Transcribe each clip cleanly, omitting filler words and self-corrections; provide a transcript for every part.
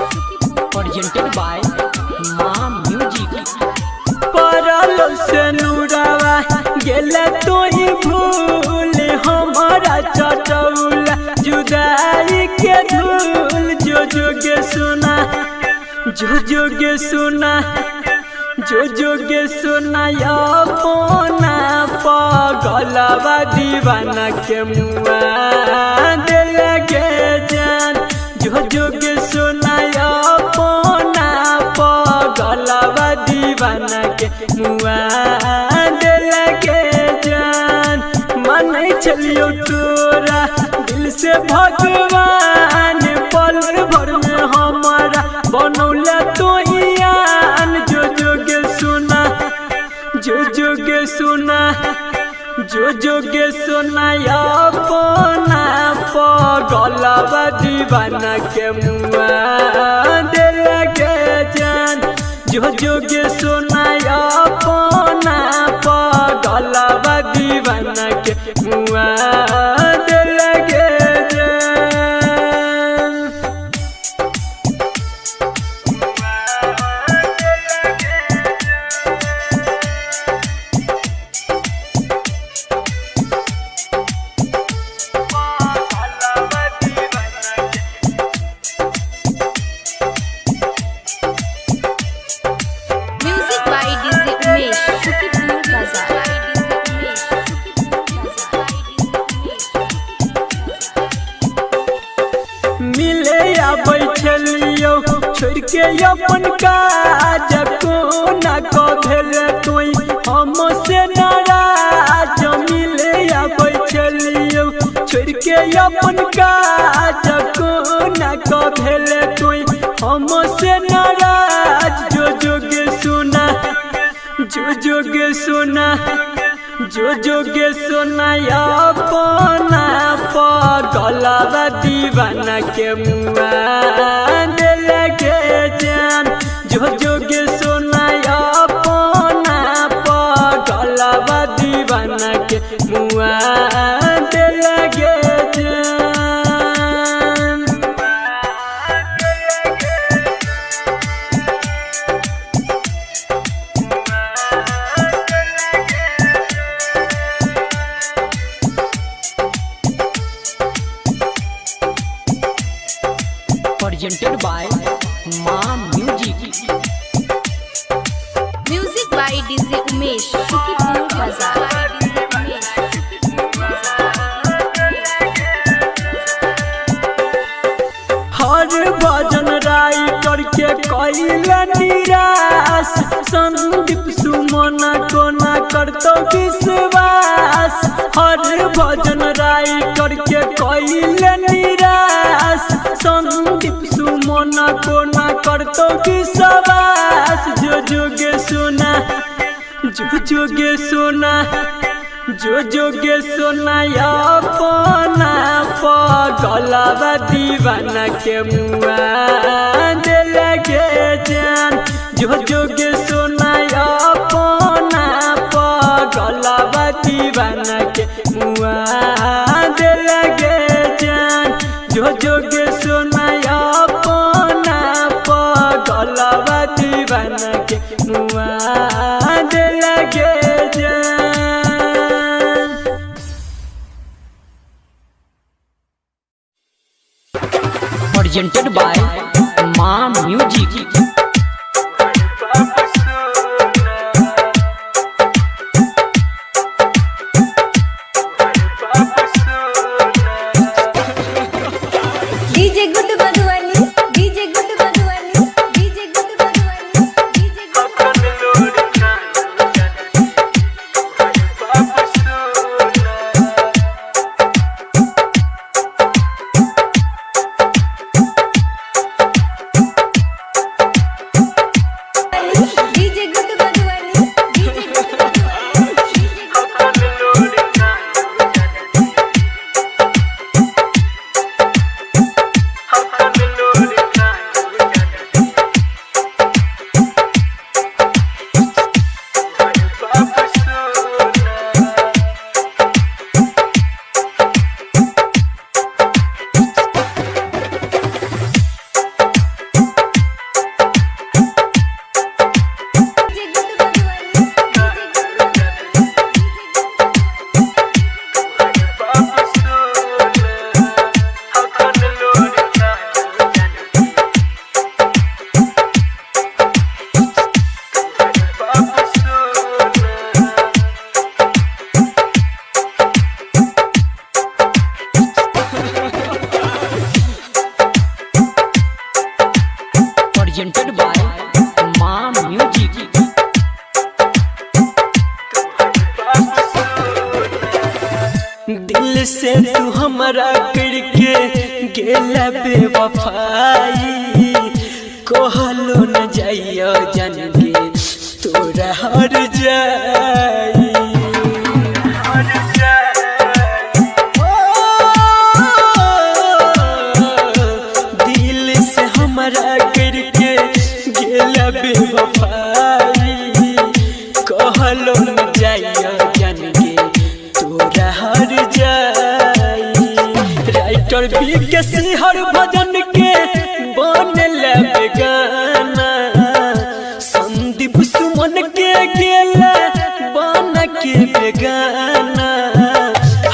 presented by माँ music. परलो से नूरावा गेले तोही भूल हमारा चटौला जुदाई के धूल जो जोगे सुना जो जोगे सुना जो जोगे सुना या फोना पगलवा दीवाना के मुआ दिल के जान जो जोगे सुना या फोना पगलवा दीवाना के मुआ दिल के जान मन चलियो तोरा दिल से भगवान पल भर में हमारा बनौला तो यान जो जोगे सुना जो जोगे सुना जो जोगे सुना या पोना पगलवा दीवाना के मुआ दिल के जान जो जोगे सुना या पोना पगलवा दीवाना के मुआ दिल के जान। Music by DJ Umesh, Shukipur Bazaar. मिले या बैठलियो छोड़ के अपन काज को ना कभेल कोई हमसे नाराज मिले या बैठलियो छोड़ के अपन काज को ना कभेल कोई हमसे नाराज जो जोगे सुना जो जोगे सुना जो जोगे सुना या पोना पगलवा दीवाना के मुआ दिल के जान जो जोगे सुना या पोना पगलवा दीवाना के मुआ दिल के जान। presented by माँ music. Music by DJ Umesh, Shukipur Bazaar. हर भजन राई करके कैल निराश संदीप सुमन को ना करतो विश्वास हर भजन राई करके कैल निराश संदीप सुमन को ना करतो विश्वास जो जोगे सुना जो जोगे सुना जो जोगे सुना या पोना पगलवा दीवाना के मुआ दिल के जान जो जोगे सुना या पोना पगलवा दीवाना के मुआ दिल के जान जो जोगे सुना या पोना पगलवा दीवाना के मुआ दिल के जान। presented by माँ music. DJ Good Badwani, DJ Good Badwani, DJ Good Badwani, DJ Good presented by Ma Music. दिल से तू हमारा करके गेला बेवफाई कहलो न जाइयो जानगे तोरा हर जाई दिल से हमारा करके गेला बेवफाई कहलो न जाइयो जानगे तोरा हर जाई राइटर भी के हर भजन के बनले बेगाना संदीप सुमन के गेला बन के बेगाना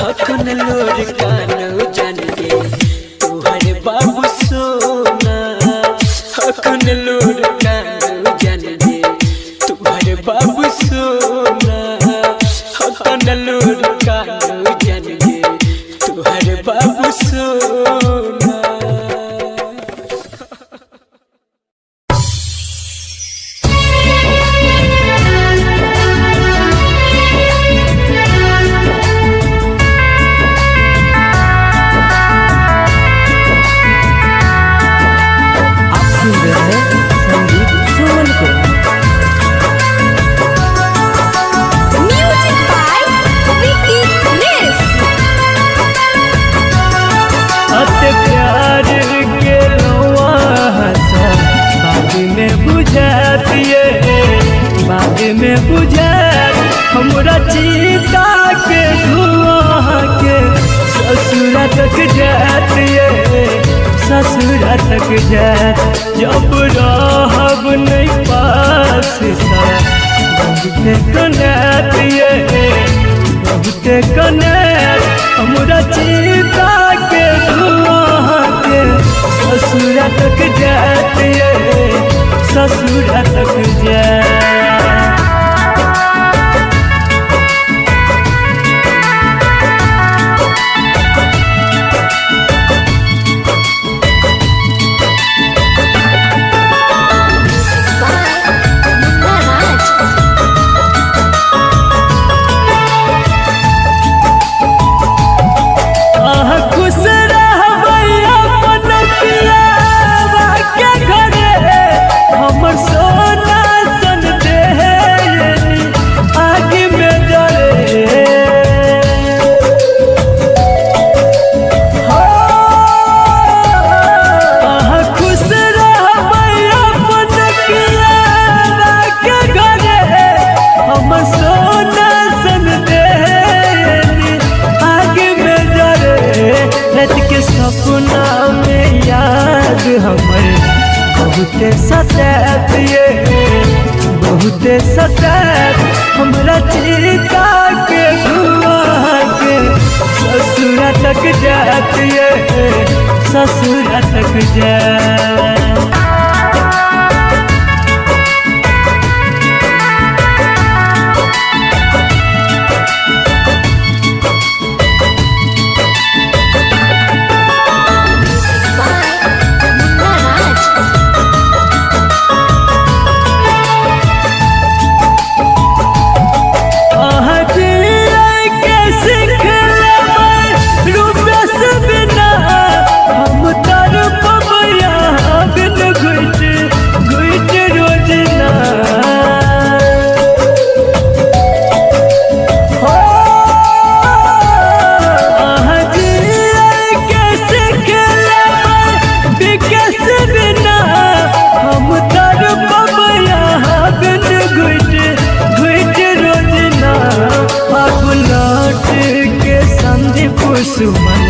हकन लोर कानो जान गे तोहरे बाबू सोना हकन लोर कानो जान गे तोहरे बाबू सोना हकन लोर कानो जान गे तोहरे बाबू सोना। Music by Ricky Miss. अते प्यार के लौआ हंसा बाद में बुझा दिए बाद में बुझा हमरा चीता के धुआं के ससुरा तक जातिए ससुरा तक जा जब रहब नहीं पास बहुते कनातिए बहुते कनात हमरा चीता के धुआं के ससुरा तक जातिए ससुरा तक जा। खुश रहबै अपन पियावा के घरे हमर सोना सन देहनी आगे में जरे खुश रहबै अपन पियावा के घरे हमर सोना सन देहनी आगे में जरे रात के सपना में याद हमर बहुते सतातिए बहुते सतात हमरा चीता के धुआं के ससुरा तक जातिए ससुरा तक जा। सुमन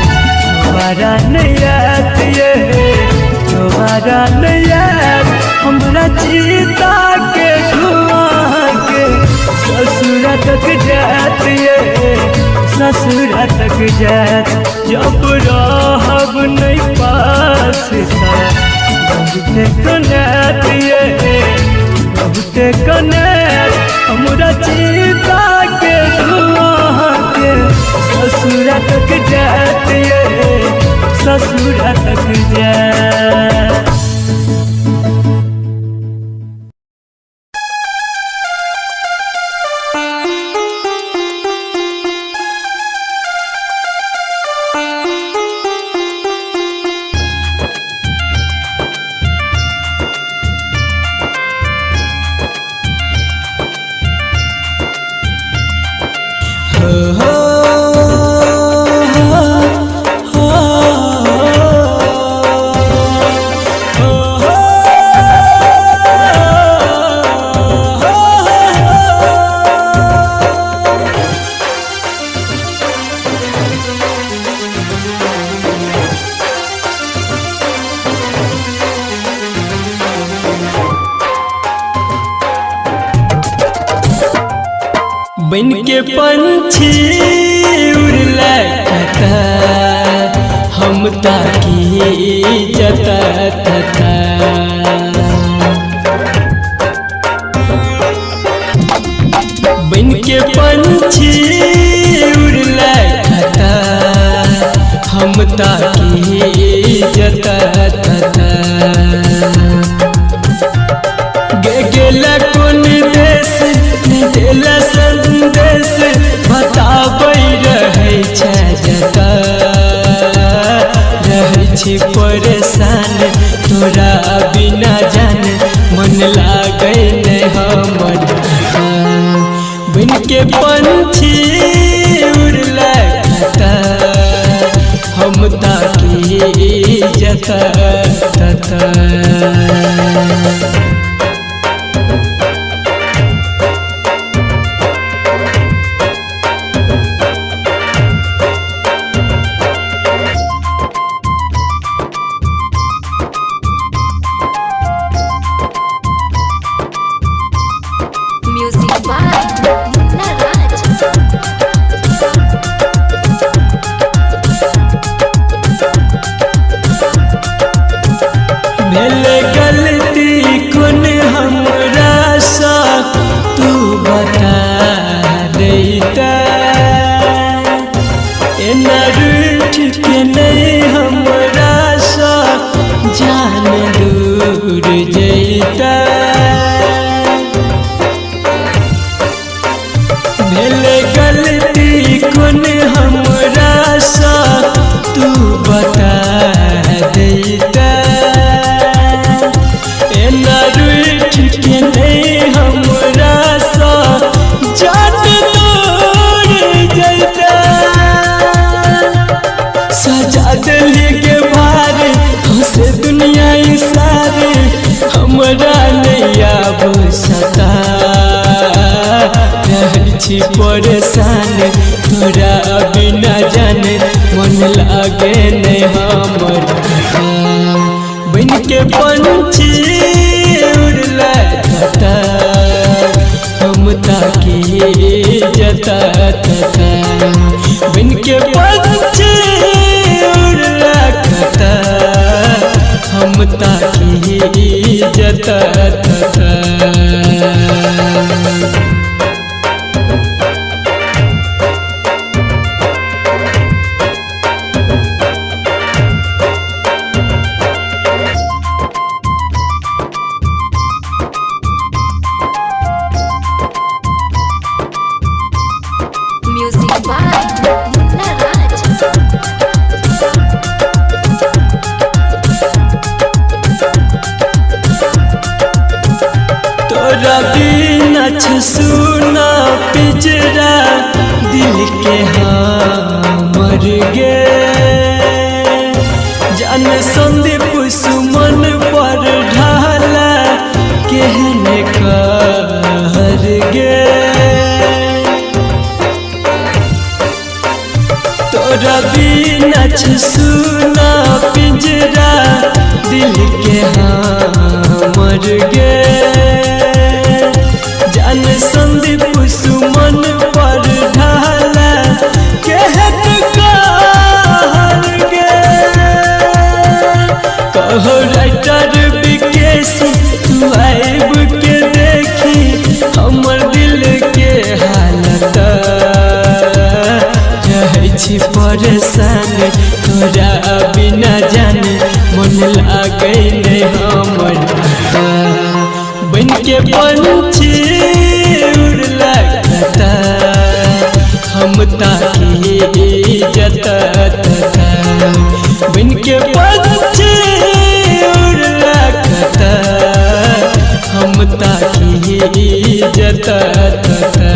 दोबारा नहीं आतिए दोबारा नहीं आत हमरा चीता के धुआं के ससुरा तक जातिए ससुरा तक जात जब रहब नहीं पास बहुते कनातिए बहुते कनात हमरा चीता के धुआं के ससुरा तक जातिए ससुरा तक जा। बन के पंछी उड़ला कता हम ताकी जता तता बन के पंछी उड़ला कता हम ताकी जता तता गेला कोन देश देला संदेश बताबै रहै छै जता रहै छी परेशान तोरा बिना जान मन लागै नै हमर बन के पंछी उड़ला कता हम ताकी जता तता Music by Munna Raj. भेल गलती कोन हमरा सा तू बता देता एना रूठ के नहीं हमरा सा जान दूर जैता भेल गलती कोन हमरा सा तू बता देता एना रूठ के नहीं हमरा सा जान दूर जैता सजा दिल के भार हंसे दुनिया सारे हमरा नहीं आब सता रहै छी परेशान तोरा बिना जाने मन लागे नहीं हमर बन के पंछी उड़ला कता हम ताकी जता तता बन के पंछी उड़ला कता हम ताकी जता तता Music by Munna Raj. तोरा बिना छ सुना पिजरा दिल के हमर गे जान संदीप सुमन पर ढाला केहने कहर गे तोरा बिना छ सुना पिंजरा दिल के हमर गे जान संदीप सुमन पर ढाला कहत कहर गे कहो राइटर विकेश तू आइब के देखी हमर दिल के हालत रहै छी परेशान तोरा बिना जाने मन लागे नहीं हमर बन के पंछी उड़ला कता हम ताकी जता तता बन के पंछी उड़ला कता हम ताकी जता तता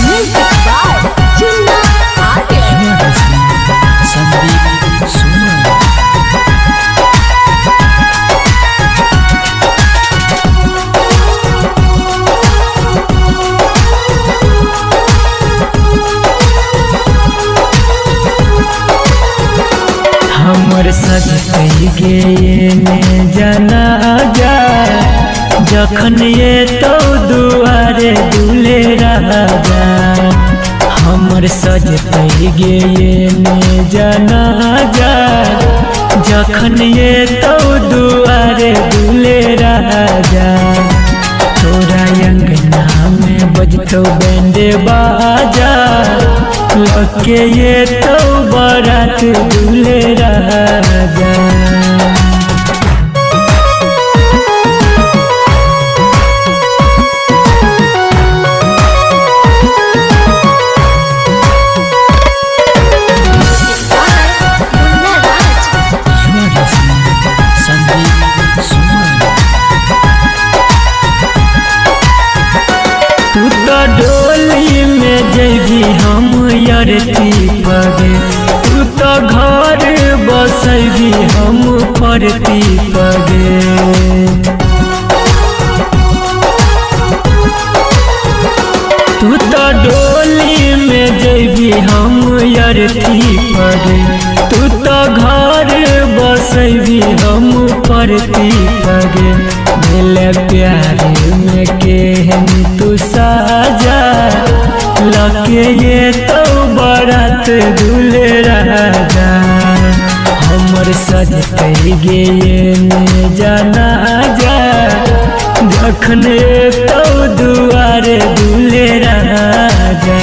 Music by के ये ने जाना जा जखन ये तो दुआरे दूल्हे राजा हमर सजतै गे ये ने जाना जा जखन ये तो दुआरे दूल्हे राजा तोरा अंगना में बजतो बैंड बाजा लके ये तो बारात दूल्हे राजा डोली में जैबी हम यरती पगे तू तो घर बसैबी हम परती पगे तू तो डोली में जैबी हम यरती पगे तू तो घर बसैबी हम परती पगे मिले प्यारे में केहन तू साजा लके ये तो बारात दूल्हे राजा हमर सजतै गे ये ने जाना जा जखन तो दुआरे दूल्हे राजा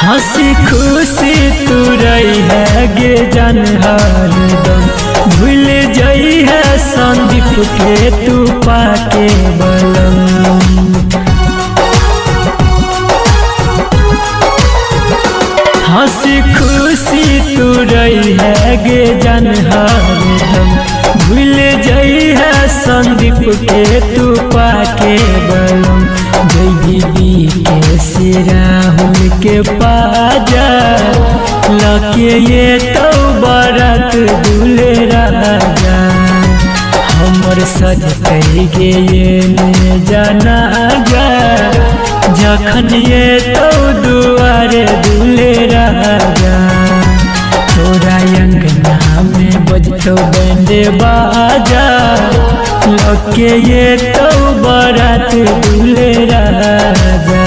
हंसी खुशी तू रही है गे जान हरदम भूल जाई है संदीप के तू पाके बलम हंसी खुशी तू रही है गे जान हरदम भूल जाई है संदीप के तू पाके बलम जैबी के सिराहुल के पाजा लके ये तो बारात दूल्हे राजा हमर सजतै गे ये ने जाना जा जखन ये तो दुआरे दूल्हे राजा तोरा अंगना में बजतो बैंड बाजा लके ये तो बारात दूल्हे राजा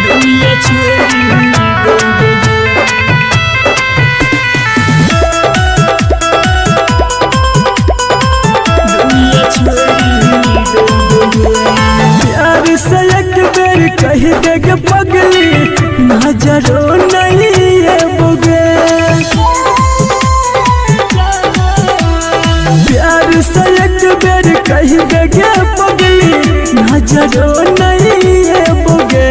दुनिया छोड़ी प्यार से एक बेर कह देगे पगली नजरो नहीं है बुगे प्यार से एक बेर कह देगे पगली नजरो नहीं है बुगे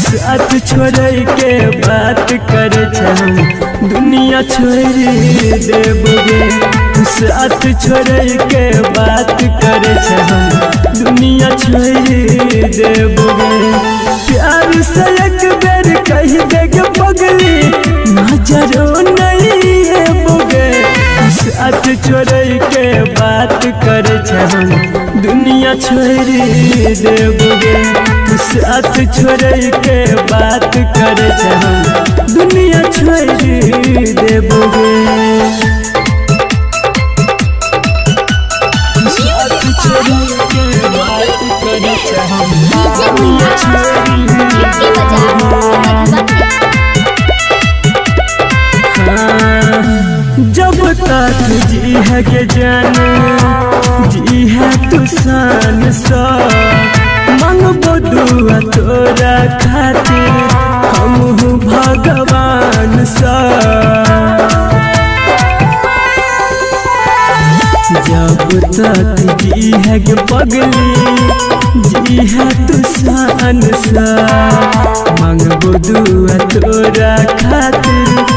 साथ छोड़ के बात कर दुनिया छोड़ देबोगे साथ छोड़ के बात कर दुनिया छोड़ देबोगे प्यार से एक बेर कह देगे पगली नजरो नहीं है बोगे साथ छोड़ के बात कर दुनिया छोड़ देबोगे साथ छोड़ के बात कर दुनिया छोड़ देबोगे जब तक जी है के जाने जी है तू सान सा मांगबो दुआ तोरा खातिर हम भगवान सा जब तक जी है के पगली जी है तू सान सा मांगबो दुआ तोरा खातिर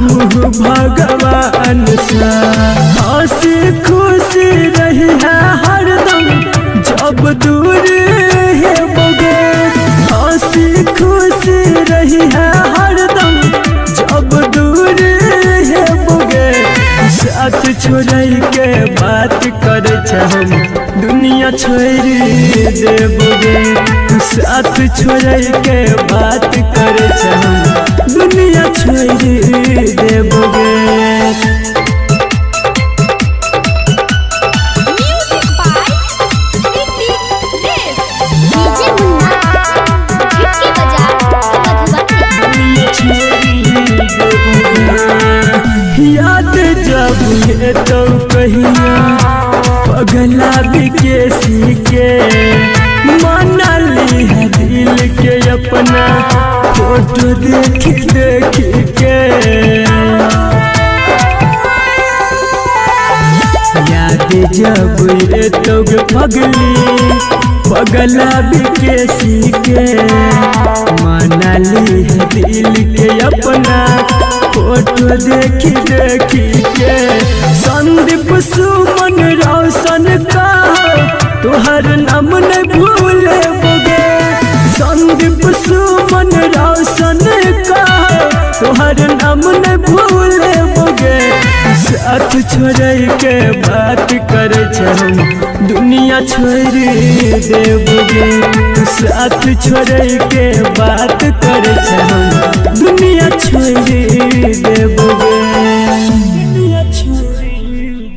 हम भगवान सा। हंसी खुशी रही है हरदम जब दूर है बोगे। हंसी खुशी रही है हरदम जब दूर है बोगे। साथ छोड़ के बात करे हम दुनिया छोड़ देबोगे। साथ छोड़ के बात करे हम दुनिया छोड़ देबोगे। याद जब ये तो कहिया पगला बिकेसी के मना ली है दिल के अपना फोटो देख देख के। याद जब ये तो पगला बिकेसी के मना ली है दिल के अपना फोटो देख देख के। संदीप सुमन रोशन का तोहर नाम नहीं भूले बोगे। संदीप सुमन रोशन का तोहर नाम नहीं भूले बोगे। साथ छोड़ के बात करे हम दुनिया छोड़ देबोगे। साथ छोड़ के बात करे हम दुनिया छोड़ देबोगे। दुनिया छोड़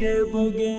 देबोगे।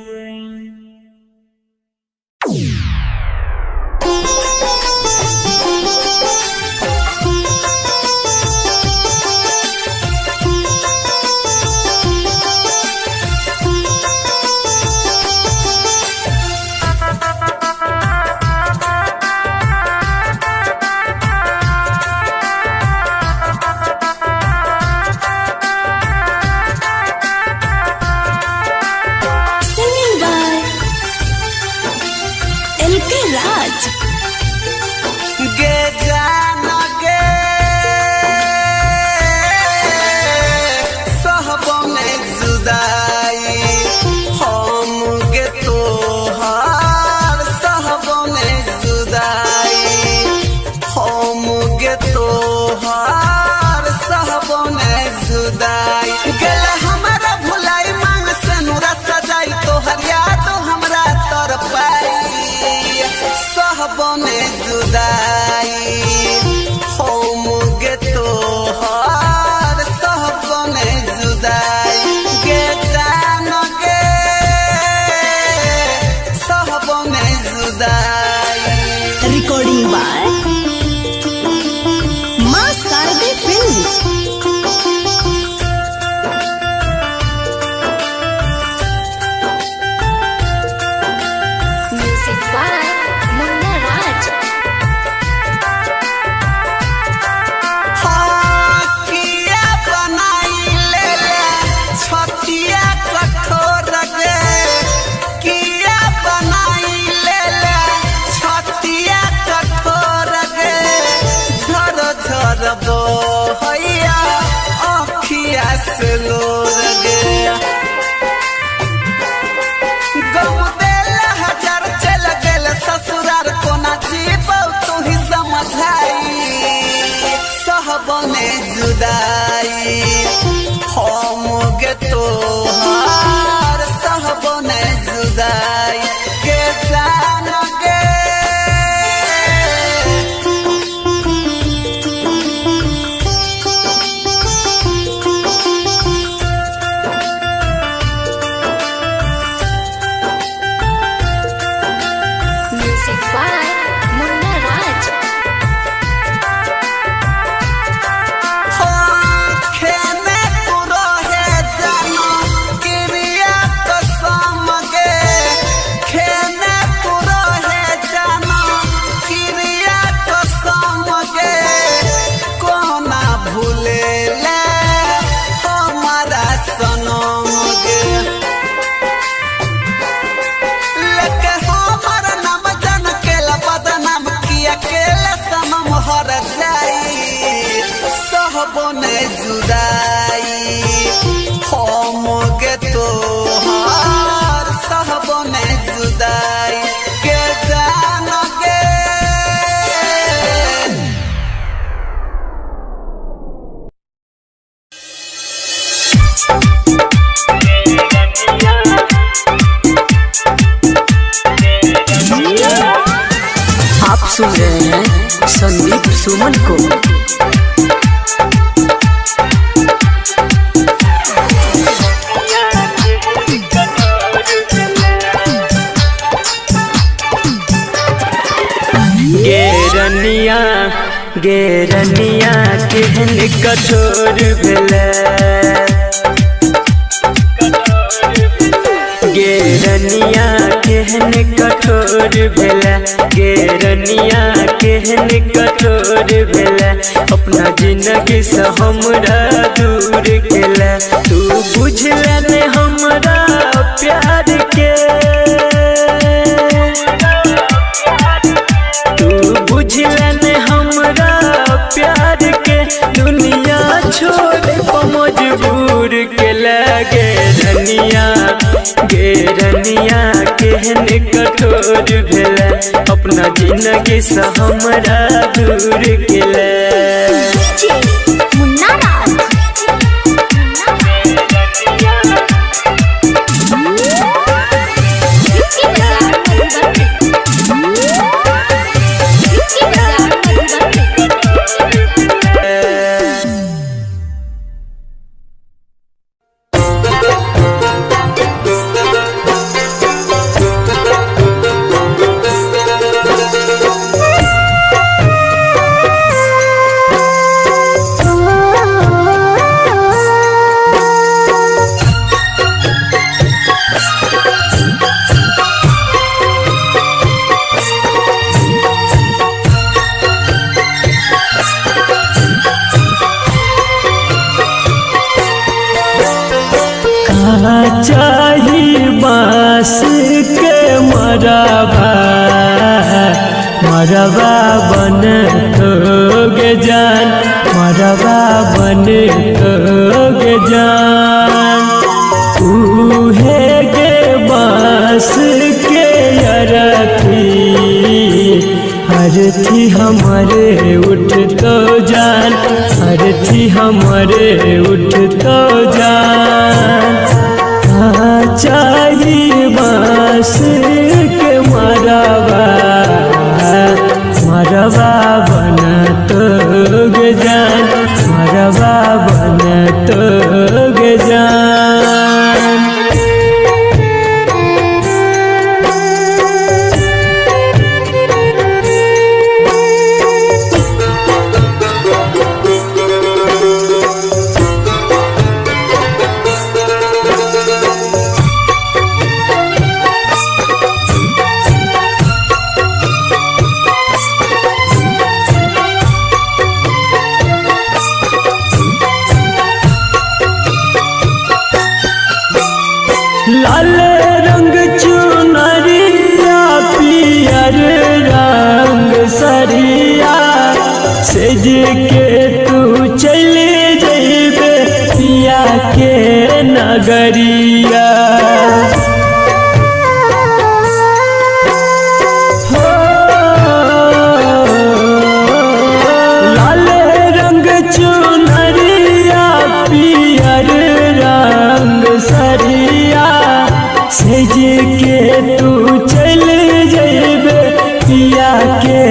Recording by Ma Sarde Films. Music by Munna Raj. सुन रहे हैं संदीप सुमन को। गेरनिया गेरनिया केहन कठोर भेलै, गेरनिया केहन कठोर भेलै, गेरनिया केहन कठोर भेलै, अपना जिंदगी से हमरा दूर केलै। तू बुझले ने हमरा प्यार के, तू बुझले ने हमरा प्यार के, दुनिया छोड़ मजबूर केलै। गेरनिया गेरनिया केहन कठोर भेलै, अपना जिंदगी से हमरा दूर केलै। मुन्ना राज चाही बांस के मरबा, मरबा बन तोगे जान, मरबा बन तोगे जान। उहे गे बांस के अरथी, अरथी हमारे उठ तो जान, अरथी हमारे उठ तो जान। चाही बांस के मरबा, मरबा बन तोगे जान, मरबा बन तोगे जान। लाल रंग चुनरिया, पियर रंग सरिया, सेज के तू चले जइबे पिया के नगरिया। हो लाल रंग चुनरिया, पियर रंग सरिया, सेज के तू चल जइबे पिया के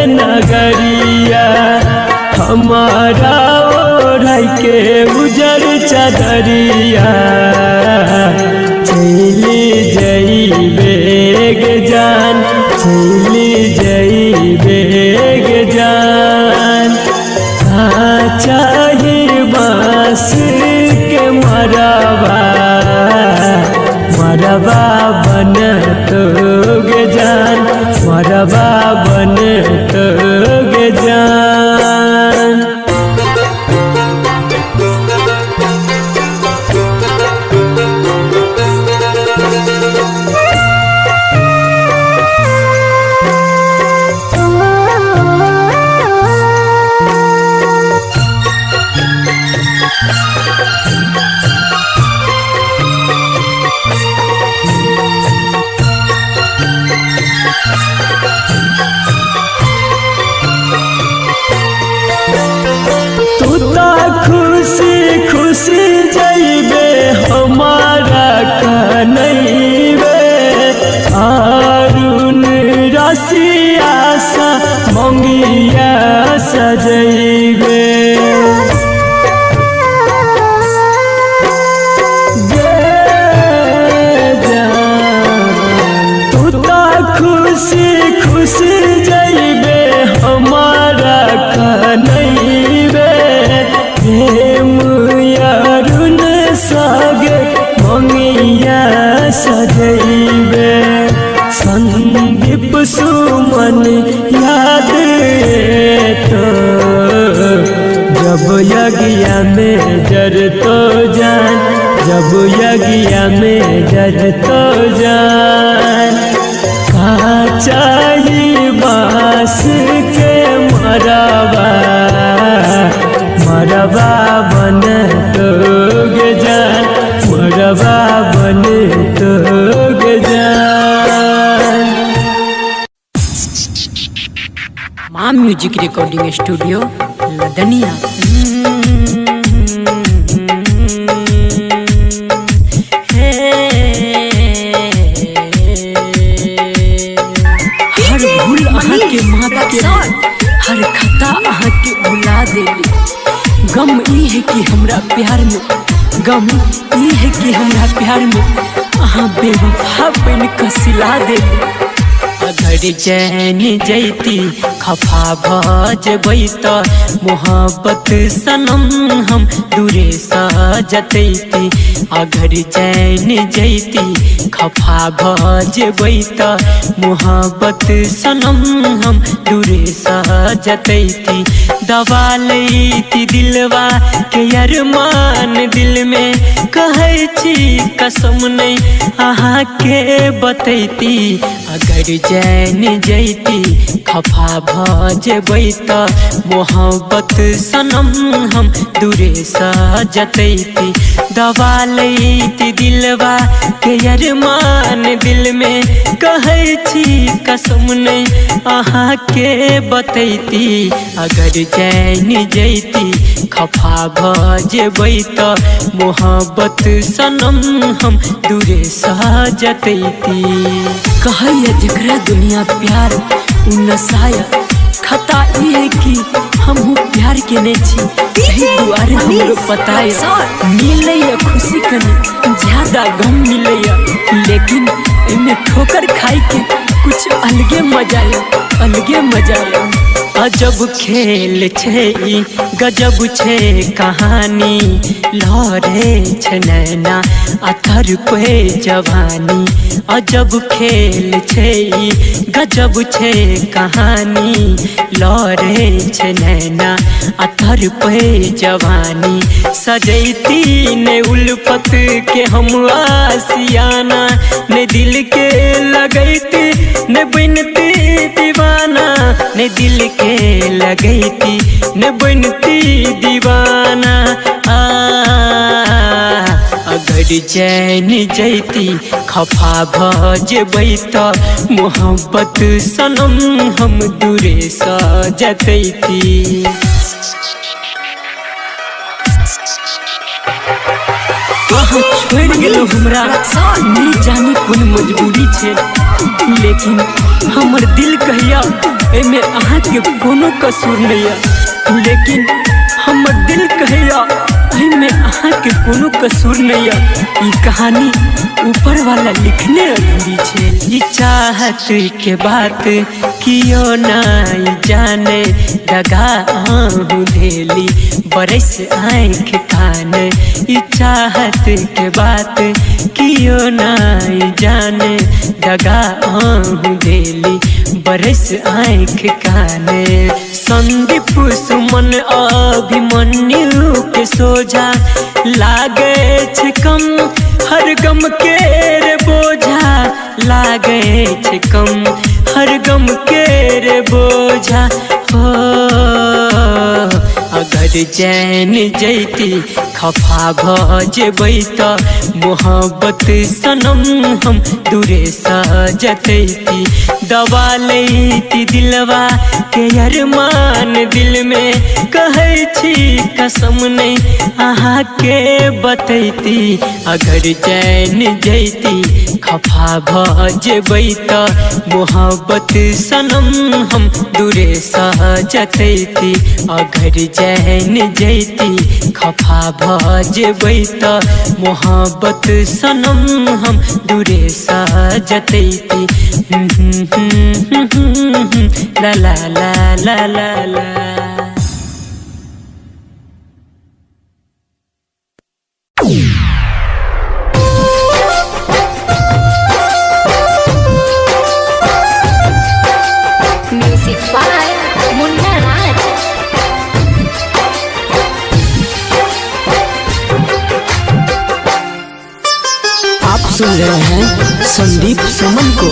नगरिया। हमारा ओढ़ के उजर चदरिया, चली जइबे गे जान, चली जइबे गे जान। चाही बांस के मरबा, मरबा बन तोगे जान, मरबा बन तोगे जान। रसिया सा मंगिया सजैबे खुशी खुशी जइबे हमारा कनैबे प्रेम यारुन सागे मंगिया सजैबे संदीप सुमन याद तो जब यज्ञ में जर तो जान जब यज्ञ में जर तो जान चाहिए बास के मरबा मरबा बन तोग जान मरबा बन तोग जान। माँ म्यूजिक रिकॉर्डिंग स्टूडियो लदनिया। हर खता अहाँ के भुला देली गम ई है कि हमरा प्यार में गम ई है कि हमरा प्यार में अहाँ बेवफा बन के सिला देली। अगर चैन जैती खफा भजबै त मोहब्बत सनम हम दूरे सजतैती। अगर चैन जैती खफा भजबै त मोहब्बत सनम हम दूरे सजतैती। दबा लैती दिलवा के अरमान दिल में कहै छी कसम नहीं अहाँ के बतैती। अगर चैन जैती खफा भजबै त मोहब्बत सनम हम दूरे सजतैती। दबा लैती दिलवा के अरमान दिल में कहै छी कसम नहीं अहाँ के बतैती। अगर चैन जैती खफा भजबै त मोहब्बत सनम हम दूरे सजतैती। कहैया जकरा दुनिया प्यार उ नसाया खता ई है कि हमहू प्यार के नहीं छी यही दुआरे हमरो पताया। मिलैया खुशी कनी ज्यादा गम मिलैया लेकिन इनमें ठोकर खाई के कुछ अलगे मजा अलगे मजा। अजब खेल छे गजब छे कहानी लहरे छे नैना अथर पे जवानी। अजब खेल छे गजब छे कहानी लहरे छे नैना अथर पे जवानी। सजैती ने उल्फत के हम आसियाना ने दिल के लगैती ने बनती दीवाना ने दिल के लगैती ने बनती दीवाना। अगर चैन जैती खफा भजबै त मोहब्बत सनम हम दूरे सजतैती। छोड़ गेलो हमरा नहीं जानी कोन मजबूरी छे लेकिन हमर दिल कहिया एमे अहाँ के कोनो कसूर नहीं लेकिन हमर दिल कहिया एमे अहाँ के कोनो कसूर नहीं। ई कहानी ऊपर वाला लिखने अधूरी छे। ई चाहत के बात कियो नहीं जाने दगा आहू धेली बरस आँख कान। ई चाहत के बात कियो नहीं जाने दगा आहू धेली बरस आँख कान। संदीप सुमन अभिमन्यु के सोझा लागे छे कम हर गम के रे बोझा लागे छे कम हर गम के रे बोझा। हो अगर चैन जैती खफा भजबै त मोहब्बत सनम हम दूरे सजतैती। दबा लैती दिलवा के अरमान दिल में कहै छी कसम नहीं अहाँ के बतैती। अगर चैन जैती खफा भजेबै त मोहब्बत सनम हम दूरे सजतैती अगर जान जैती खफा भजेबै त मोहब्बत सनम हम दूरे सजतैती ला ला ला ला ला ला। Music by Munna Raj. आप सुन रहे हैं संदीप सुमन को।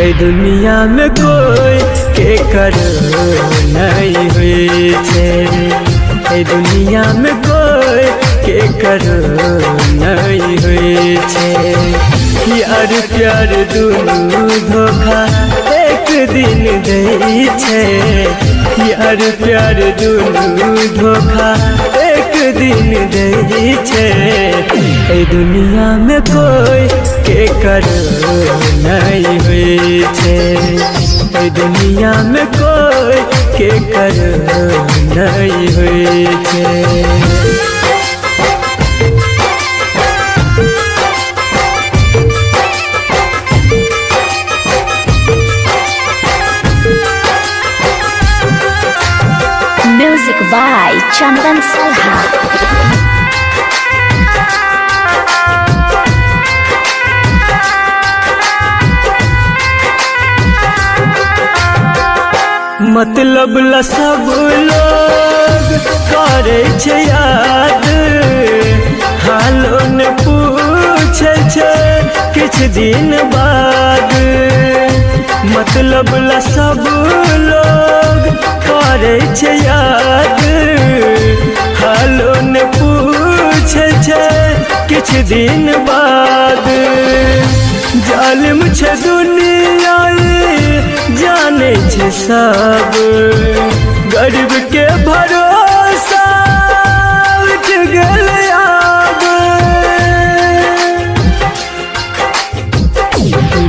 ए दुनिया में कोई के कर नहीं हुई छे, ए दुनिया में कोई के कर नहीं हुई छे। यार प्यार दुनू धोखा एक दिन दे छे, यार प्यार दुनू धोखा एक दिन दे छे। ए दुनिया में कोई के कर नहीं हुई छे, ए दुनिया में कोई के कर नहीं हुई छे। Music by Chandan Salha. मतलब ला सब लोग करे छे याद, हालो ने पूछे छे किछ दिन बाद। मतलब ला सब लोग करे छे याद, हालो ने पूछे छे किछ दिन बाद। जालिम छे दुनिया जाने छे सब, गरीब के भरोसा उठ गेल आब।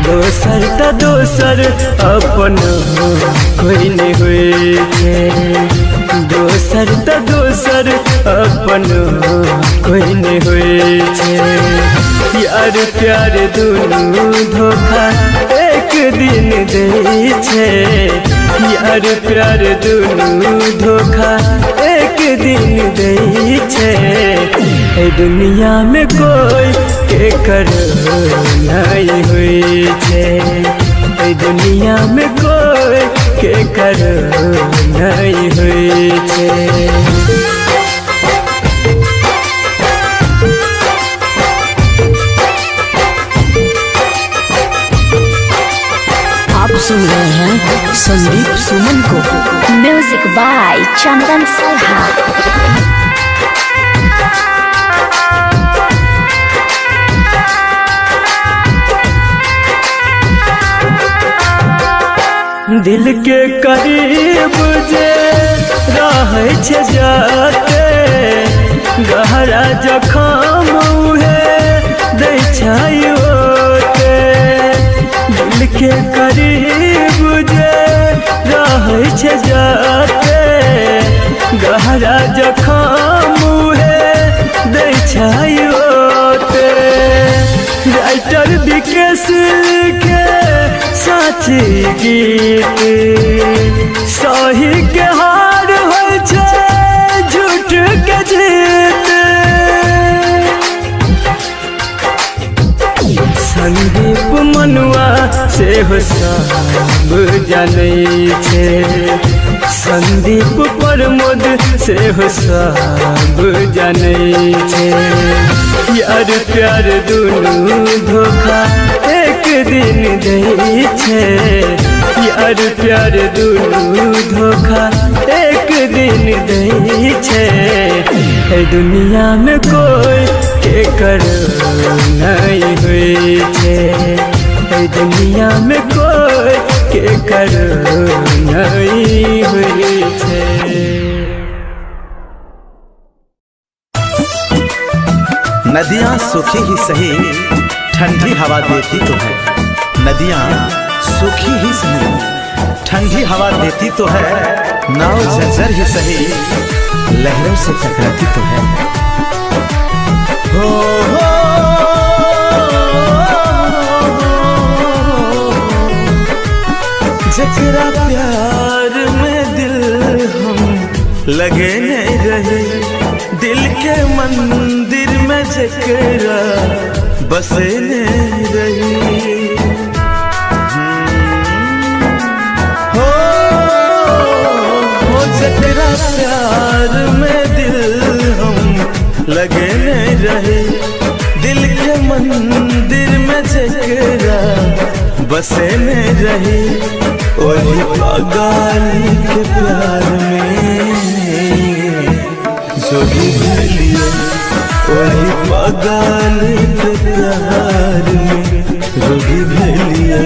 दोसर त दोसर अपन कोई नहीं हुई छे, दोसर त दोसर अपन कोई नहीं हुई छे। यार प्यार दुनू धोखा एक दिन दे छे, यार प्यार दुनू धोखा एक दिन दे छे। ए दुनिया में कोई के कर नहीं हुई छे, ए दुनिया में कोई के कर नहीं हुई छे। आप सुन रहे हैं संदीप सुमन को। Music by Chandan Salha. दिल के करीब जे रहे छे जाते, गहरा जखम उहे दै छै ओते। दिल के करीब जे रहे छे जाते, गहरा जखम उहे दै छै ओते। राइटर विकेश लिखे साची गीत, सही के हार होइ छै झूठ के जीत। संदीप मनुआ से हो सब जानै छे, संदीप प्रमोद से हो सब जानै छे। यार प्यार दुनू धोखा एक दिन दे छे, यार प्यार दुनू धोखा एक दिन दे छे। ए दुनिया में कोई के कर नहीं हुई छे, ए दुनिया में कोई के कर नहीं हुई छे। नदियाँ सूखी ही सही ठंडी हवा देती तो है। नदियाँ सूखी ही सही ठंडी हवा देती तो है। नाव जर्जर ही सही लहरों से टकराती तो है। हो जकरा प्यार में दिल हम लगे नहीं रहे, दिल के मंदिर में जकरा बसे नहीं रही। हो जकरा प्यार में दिल हम लगे नहीं रहे, दिल के मंदिर में जकरा बसे नहीं रही। वही पागल के प्यार में जोगी भलिए, वही पागल के प्यार में जोगी भलिए।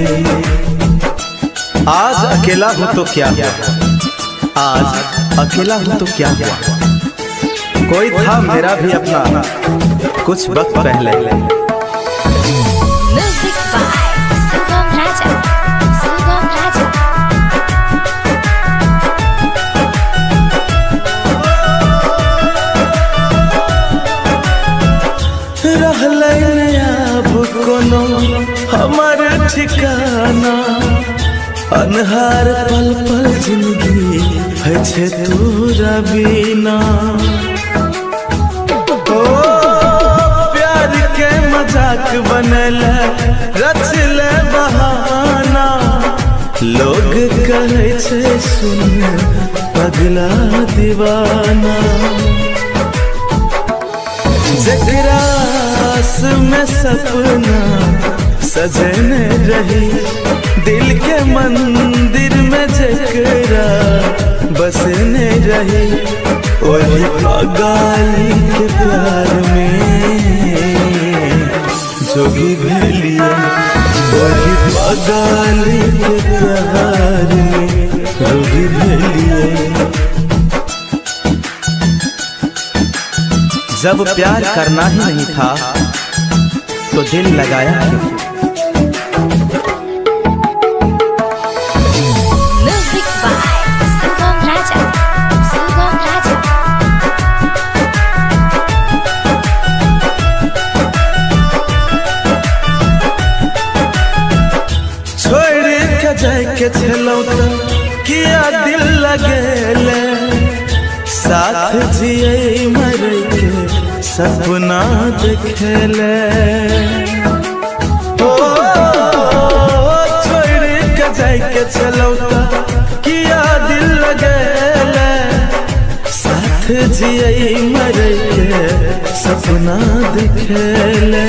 आज अकेला हूँ तो क्या हुआ, आज अकेला हूँ तो क्या हुआ, कोई था मेरा भी अपना कुछ वक्त पहले। म्यूजिक बाय सुगम राजा, सुगम राजा। अब कोनो हमार ठिकाना, अनहार पल पल जिंदगी है छे तोरा बिना। ओ प्यार के मजाक बनल रचल बहाना, लोग कहे छे सुन पगला दीवाना। जकरा में सपना सजने रही, दिल के मंदिर में जकरा बसने रही। वही पागल के प्यार में जोगी भलिए, वही पागल के प्यार में जोगी भलिए। जब प्यार करना ही नहीं था तो दिल लगाया क्यों। म्यूजिक बाय सुगम राजा, सुगम राजा। छोड़ के जाए के छलौ त किया दिल लगेले, साथ जिए मर के सपना देखेले। ओ छोड़ के जाए के छलौ त किया दिल लगेले, साथ जिए मर के सपना देखेले।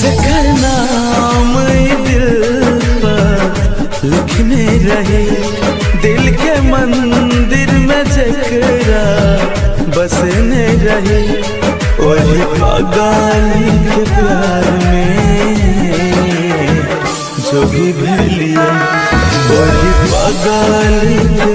जकर नाम दिल पर लिखने रहे, दिल के मंदिर में जकरा बसने रहे। वही पागल के प्यार में जोगी भलिए, वही पागल के